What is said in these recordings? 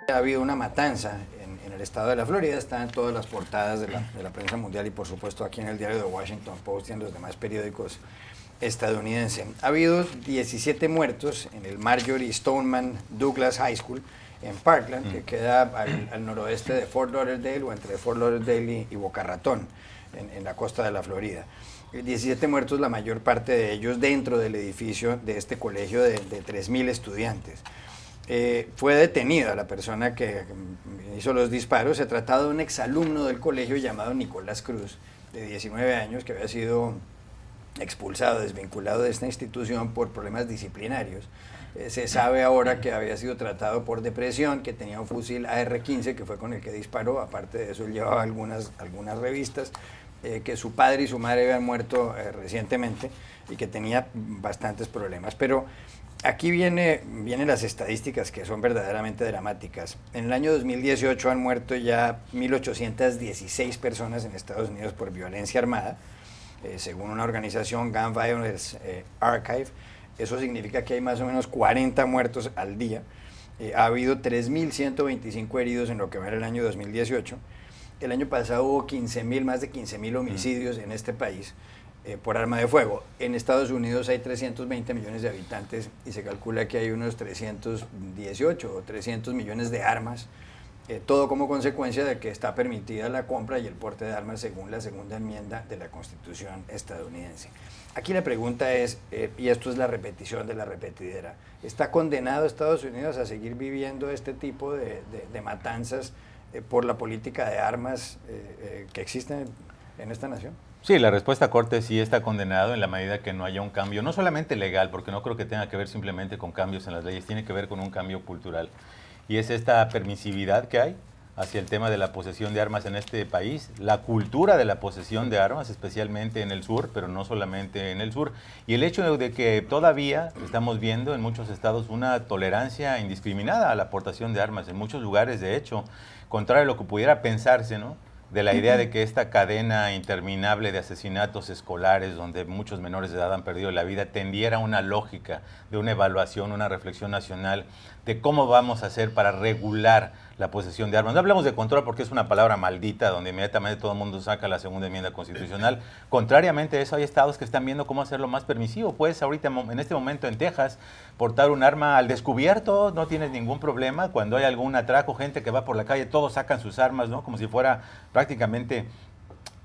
Ha habido una matanza en el estado de la Florida, está en todas las portadas de la prensa mundial y por supuesto aquí en el diario The Washington Post y en los demás periódicos estadounidenses. Ha habido 17 muertos en el Marjory Stoneman Douglas High School en Parkland, que queda al noroeste de Fort Lauderdale o entre Fort Lauderdale y Boca Ratón, en la costa de la Florida. 17 muertos, la mayor parte de ellos dentro del edificio de este colegio de 3.000 estudiantes. Fue detenida la persona que hizo los disparos. Se trataba de un exalumno del colegio llamado Nicolás Cruz, de 19 años, que había sido expulsado, desvinculado de esta institución por problemas disciplinarios. Se sabe ahora que había sido tratado por depresión, que tenía un fusil AR-15, que fue con el que disparó. Aparte de eso, él llevaba algunas revistas, que su padre y su madre habían muerto recientemente y que tenía bastantes problemas. Pero aquí vienen las estadísticas que son verdaderamente dramáticas. En el año 2018 han muerto ya 1.816 personas en Estados Unidos por violencia armada, según una organización, Gun Violence Archive. Eso significa que hay más o menos 40 muertos al día. Ha habido 3.125 heridos en lo que va en el año 2018. El año pasado hubo más de 15.000 homicidios en este país por arma de fuego. En Estados Unidos hay 320 millones de habitantes y se calcula que hay unos 318 o 300 millones de armas, todo como consecuencia de que está permitida la compra y el porte de armas según la segunda enmienda de la Constitución estadounidense. Aquí la pregunta es, y esto es la repetición de la repetidera, ¿está condenado Estados Unidos a seguir viviendo este tipo de matanzas por la política de armas que existe en esta nación? Sí, la respuesta corta es sí, está condenado en la medida que no haya un cambio, no solamente legal, porque no creo que tenga que ver simplemente con cambios en las leyes, tiene que ver con un cambio cultural. Y es esta permisividad que hay hacia el tema de la posesión de armas en este país, la cultura de la posesión de armas, especialmente en el sur, pero no solamente en el sur, y el hecho de que todavía estamos viendo en muchos estados una tolerancia indiscriminada a la aportación de armas, en muchos lugares, de hecho, contrario a lo que pudiera pensarse, ¿no?, de la idea de que esta cadena interminable de asesinatos escolares, donde muchos menores de edad han perdido la vida, tendiera a una lógica de una evaluación, una reflexión nacional de cómo vamos a hacer para regular la posesión de armas. No hablamos de control porque es una palabra maldita, donde inmediatamente todo el mundo saca la segunda enmienda constitucional. Contrariamente a eso, hay estados que están viendo cómo hacerlo más permisivo. Puedes ahorita, en este momento en Texas, portar un arma al descubierto, no tienes ningún problema. Cuando hay algún atraco, gente que va por la calle, todos sacan sus armas, ¿no?, como si fuera prácticamente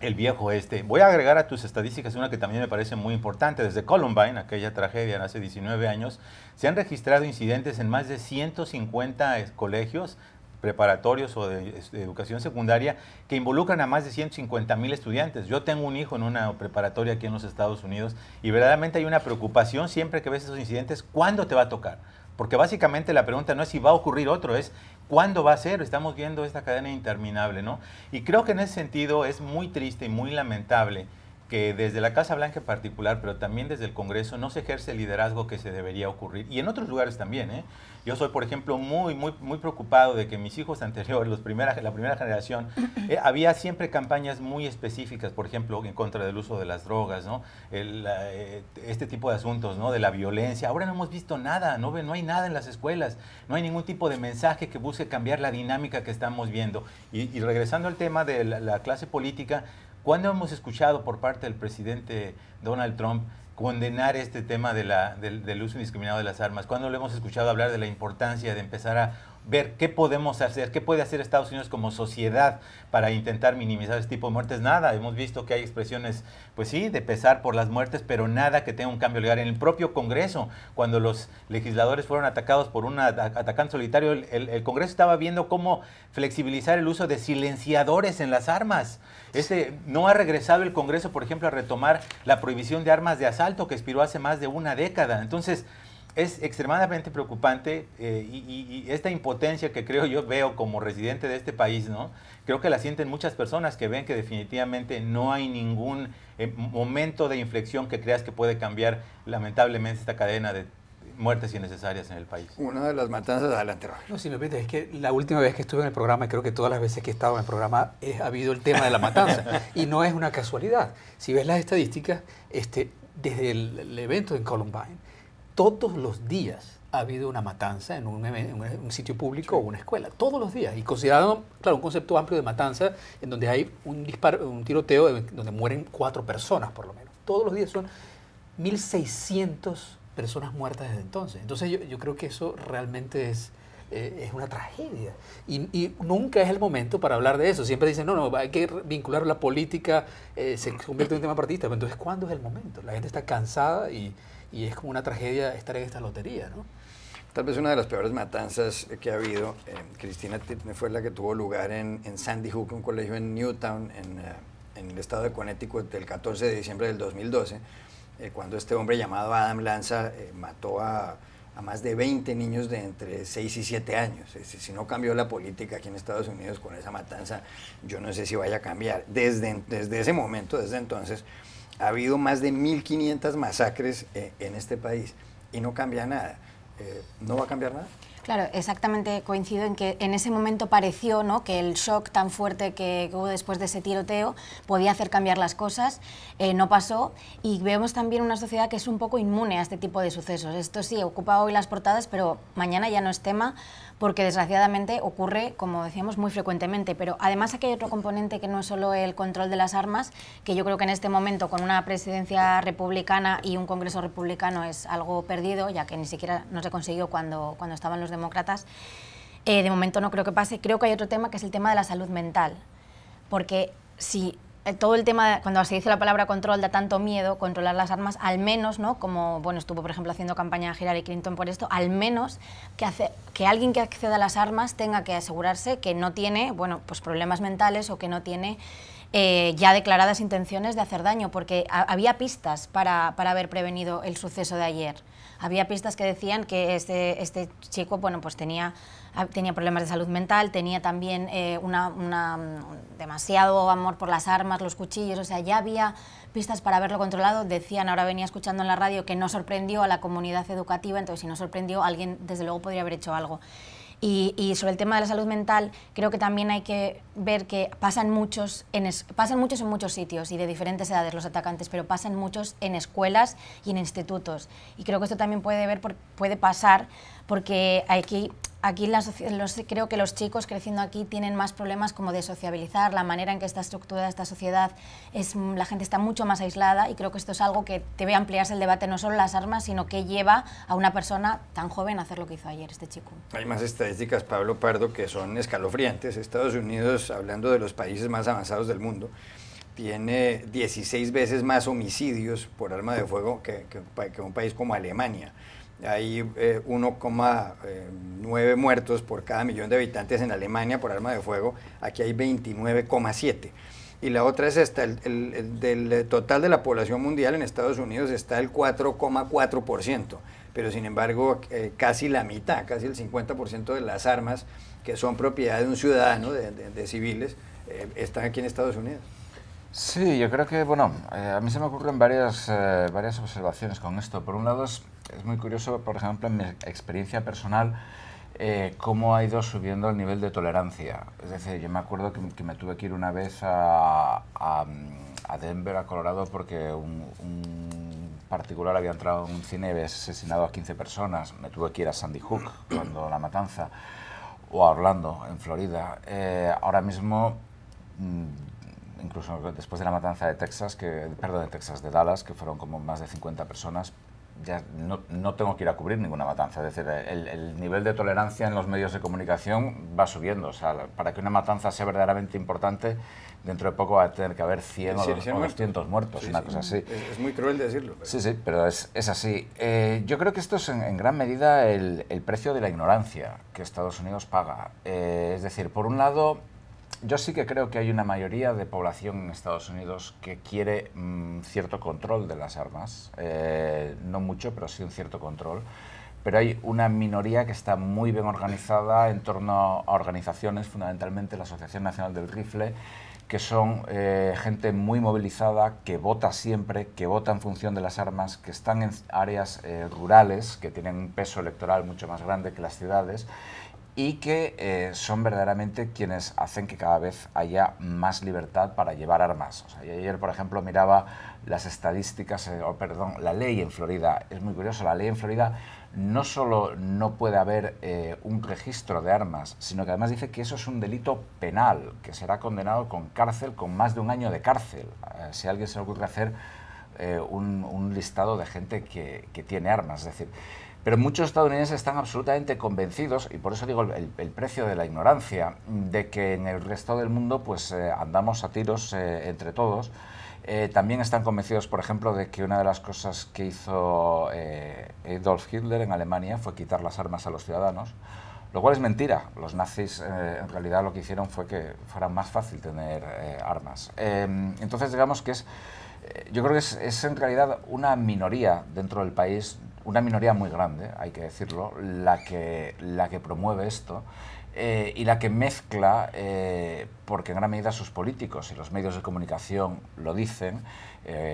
el viejo este. Voy a agregar a tus estadísticas una que también me parece muy importante. Desde Columbine, aquella tragedia hace 19 años, se han registrado incidentes en más de 150 colegios preparatorios o de educación secundaria que involucran a más de 150,000 estudiantes. Yo tengo un hijo en una preparatoria aquí en los Estados Unidos y verdaderamente hay una preocupación siempre que ves esos incidentes, ¿cuándo te va a tocar? Porque básicamente la pregunta no es si va a ocurrir otro, es ¿cuándo va a ser? Estamos viendo esta cadena interminable, ¿no? Y creo que en ese sentido es muy triste y muy lamentable que desde la Casa Blanca en particular, pero también desde el Congreso, no se ejerce el liderazgo que se debería ocurrir. Y en otros lugares también, ¿eh? Yo soy, por ejemplo, muy preocupado de que mis hijos anteriores, la primera generación, había siempre campañas muy específicas, por ejemplo, en contra del uso de las drogas, ¿no? Este tipo de asuntos, ¿no?, de la violencia. Ahora no hemos visto nada, no hay nada en las escuelas, no hay ningún tipo de mensaje que busque cambiar la dinámica que estamos viendo. Y regresando al tema de la clase política, ¿cuándo hemos escuchado por parte del presidente Donald Trump condenar este tema del uso indiscriminado de las armas? ¿Cuándo lo hemos escuchado hablar de la importancia de empezar a ver qué podemos hacer, qué puede hacer Estados Unidos como sociedad para intentar minimizar este tipo de muertes? Nada, hemos visto que hay expresiones, pues sí, de pesar por las muertes, pero nada que tenga un cambio legal. En el propio Congreso, cuando los legisladores fueron atacados por un atacante solitario, el Congreso estaba viendo cómo flexibilizar el uso de silenciadores en las armas. No ha regresado el Congreso, por ejemplo, a retomar la prohibición de armas de asalto que expiró hace más de una década. Entonces, es extremadamente preocupante y esta impotencia que creo yo veo como residente de este país, ¿no?, creo que la sienten muchas personas que ven que definitivamente no hay ningún momento de inflexión que creas que puede cambiar lamentablemente esta cadena de muertes innecesarias en el país. Una de las matanzas, adelante, Roger. No, si me permite, es que la última vez que estuve en el programa, creo que todas las veces que he estado en el programa, ha habido el tema de la matanza. Y no es una casualidad. Si ves las estadísticas, desde el evento en Columbine, todos los días ha habido una matanza en un sitio público o una escuela, todos los días. Y considerado, claro, un concepto amplio de matanza en donde hay un tiroteo donde mueren 4 personas por lo menos. Todos los días son 1.600 personas muertas desde entonces. Entonces yo creo que eso realmente es una tragedia. Y nunca es el momento para hablar de eso. Siempre dicen, no, hay que vincular la política, se convierte en un tema partidista. Pero entonces, ¿cuándo es el momento? La gente está cansada y es como una tragedia estar en esta lotería, ¿no? Tal vez una de las peores matanzas que ha habido, Cristina, fue la que tuvo lugar en Sandy Hook, un colegio en Newtown, en el estado de Connecticut, el 14 de diciembre del 2012, cuando este hombre llamado Adam Lanza mató a más de 20 niños de entre 6 y 7 años. Si no cambió la política aquí en Estados Unidos con esa matanza, yo no sé si vaya a cambiar. Desde ese momento, desde entonces, ha habido más de 1.500 masacres en este país y no cambia nada. ¿No va a cambiar nada? Claro, exactamente, coincido en que en ese momento pareció, ¿no?, que el shock tan fuerte que hubo después de ese tiroteo podía hacer cambiar las cosas, no pasó, y vemos también una sociedad que es un poco inmune a este tipo de sucesos. Esto sí, ocupa hoy las portadas, pero mañana ya no es tema, porque desgraciadamente ocurre, como decíamos, muy frecuentemente. Pero además aquí hay otro componente que no es solo el control de las armas, que yo creo que en este momento con una presidencia republicana y un Congreso republicano es algo perdido, ya que ni siquiera no se consiguió cuando estaban los demócratas. De momento no creo que pase. Creo que hay otro tema que es el tema de la salud mental, porque si todo el tema, cuando se dice la palabra control, da tanto miedo controlar las armas, al menos, ¿no?, como bueno, estuvo por ejemplo haciendo campaña Hillary Clinton por esto, al menos que alguien que acceda a las armas tenga que asegurarse que no tiene, bueno, pues problemas mentales o que no tiene ya declaradas intenciones de hacer daño, porque había pistas para haber prevenido el suceso de ayer. Había pistas que decían que este chico, bueno, pues tenía problemas de salud mental, tenía también demasiado amor por las armas, los cuchillos, o sea, ya había pistas para haberlo controlado. Decían, ahora venía escuchando en la radio, que no sorprendió a la comunidad educativa, entonces si no sorprendió, alguien desde luego podría haber hecho algo. Y sobre el tema de la salud mental, creo que también hay que ver que pasan muchos en muchos sitios y de diferentes edades los atacantes, pero pasan muchos en escuelas y en institutos. Y creo que esto también puede pasar porque aquí creo que los chicos creciendo aquí tienen más problemas como de sociabilizar, la manera en que está estructurada esta sociedad, la gente está mucho más aislada, y creo que esto es algo que debe ampliarse el debate, no solo las armas, sino que lleva a una persona tan joven a hacer lo que hizo ayer este chico. Hay más estadísticas, Pablo Pardo, que son escalofriantes. Estados Unidos, hablando de los países más avanzados del mundo, tiene 16 veces más homicidios por arma de fuego que un país como Alemania. Hay 1,9 muertos por cada millón de habitantes en Alemania por arma de fuego. Aquí hay 29,7. Y la otra es esta, del total de la población mundial en Estados Unidos está el 4,4%, pero sin embargo casi la mitad, casi el 50% de las armas que son propiedad de un ciudadano, de civiles, están aquí en Estados Unidos. Sí, yo creo que, bueno, a mí se me ocurren varias observaciones con esto. Por un lado, es muy curioso, por ejemplo, en mi experiencia personal, cómo ha ido subiendo el nivel de tolerancia. Es decir, yo me acuerdo que me tuve que ir una vez a Denver, a Colorado, porque un particular había entrado en un cine y había asesinado a 15 personas. Me tuve que ir a Sandy Hook, cuando la matanza, o a Orlando, en Florida. Ahora mismo, incluso después de la matanza de de Dallas, que fueron como más de 50 personas, ya no tengo que ir a cubrir ninguna matanza. Es decir, el nivel de tolerancia en los medios de comunicación va subiendo. O sea, para que una matanza sea verdaderamente importante, dentro de poco va a tener que haber 100 o 200 muertos, una cosa así. Es muy cruel decirlo. Pero... Sí, pero es así. Yo creo que esto es en gran medida el precio de la ignorancia que Estados Unidos paga. Es decir, por un lado, yo sí que creo que hay una mayoría de población en Estados Unidos que quiere cierto control de las armas, no mucho, pero sí un cierto control, pero hay una minoría que está muy bien organizada en torno a organizaciones, fundamentalmente la Asociación Nacional del Rifle, que son gente muy movilizada, que vota siempre, que vota en función de las armas, que están en áreas rurales, que tienen un peso electoral mucho más grande que las ciudades, y que son verdaderamente quienes hacen que cada vez haya más libertad para llevar armas. O sea, y ayer, por ejemplo, miraba las estadísticas, la ley en Florida. Es muy curioso, la ley en Florida no solo no puede haber un registro de armas, sino que además dice que eso es un delito penal, que será condenado con cárcel, con más de 1 año de cárcel. Si a alguien se le ocurre hacer un listado de gente que tiene armas, es decir... Pero muchos estadounidenses están absolutamente convencidos, y por eso digo el precio de la ignorancia, de que en el resto del mundo pues andamos a tiros entre todos. También están convencidos, por ejemplo, de que una de las cosas que hizo Adolf Hitler en Alemania fue quitar las armas a los ciudadanos, lo cual es mentira. Los nazis en realidad lo que hicieron fue que fuera más fácil tener armas. Entonces digamos que yo creo que es en realidad una minoría dentro del país, una minoría muy grande, hay que decirlo, la que promueve esto y la que mezcla, porque en gran medida sus políticos y los medios de comunicación lo dicen,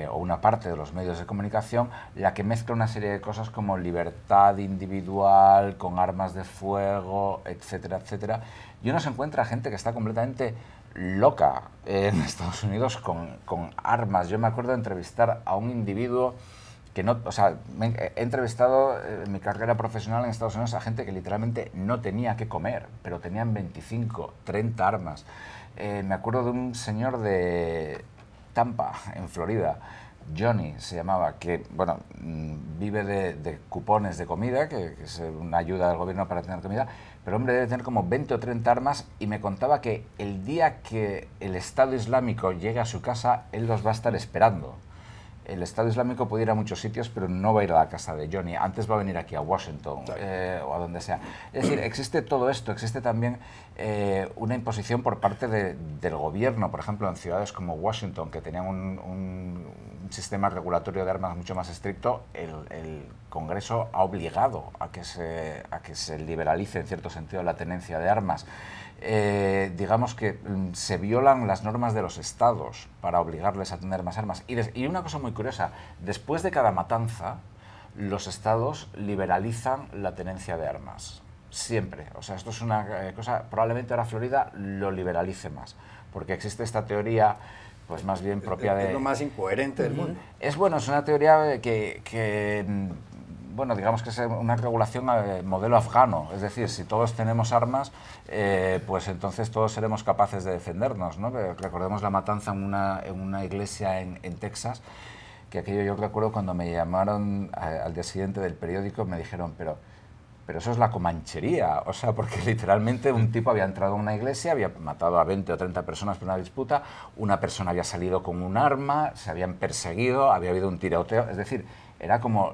o una parte de los medios de comunicación, la que mezcla una serie de cosas como libertad individual, con armas de fuego, etcétera, etcétera. Y uno se encuentra gente que está completamente loca en Estados Unidos con armas. Yo me acuerdo de entrevistar a un individuo que no, o sea, he entrevistado en mi carrera profesional en Estados Unidos a gente que literalmente no tenía que comer, pero tenían 25, 30 armas. Me acuerdo de un señor de Tampa, en Florida, Johnny se llamaba, que bueno, vive de cupones de comida, que es una ayuda del gobierno para tener comida, pero hombre debe tener como 20 o 30 armas, y me contaba que el día que el Estado Islámico llegue a su casa, él los va a estar esperando. El Estado Islámico puede ir a muchos sitios, pero no va a ir a la casa de Johnny. Antes va a venir aquí a Washington o a donde sea. Es decir, existe todo esto. Existe también una imposición por parte del gobierno, por ejemplo, en ciudades como Washington, que tenían un sistema regulatorio de armas mucho más estricto. El Congreso ha obligado a que se liberalice, en cierto sentido, la tenencia de armas. Digamos que se violan las normas de los estados para obligarles a tener más armas. Y una cosa muy curiosa, después de cada matanza, los estados liberalizan la tenencia de armas. Siempre. O sea, esto es una cosa, probablemente ahora Florida lo liberalice más, porque existe esta teoría, pues más bien propia de... Es lo más incoherente del mundo. Es bueno, es una teoría que bueno, digamos que es una regulación modelo afgano, es decir, si todos tenemos armas, pues entonces todos seremos capaces de defendernos, ¿no? Recordemos la matanza en una iglesia en Texas, que aquello yo recuerdo cuando me llamaron al día siguiente del periódico, me dijeron, pero eso es la comanchería, o sea, porque literalmente un tipo había entrado a una iglesia, había matado a 20 o 30 personas por una disputa, una persona había salido con un arma, se habían perseguido, había habido un tiroteo, es decir, era como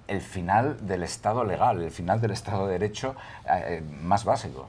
el final del Estado legal, el final del Estado de Derecho más básico.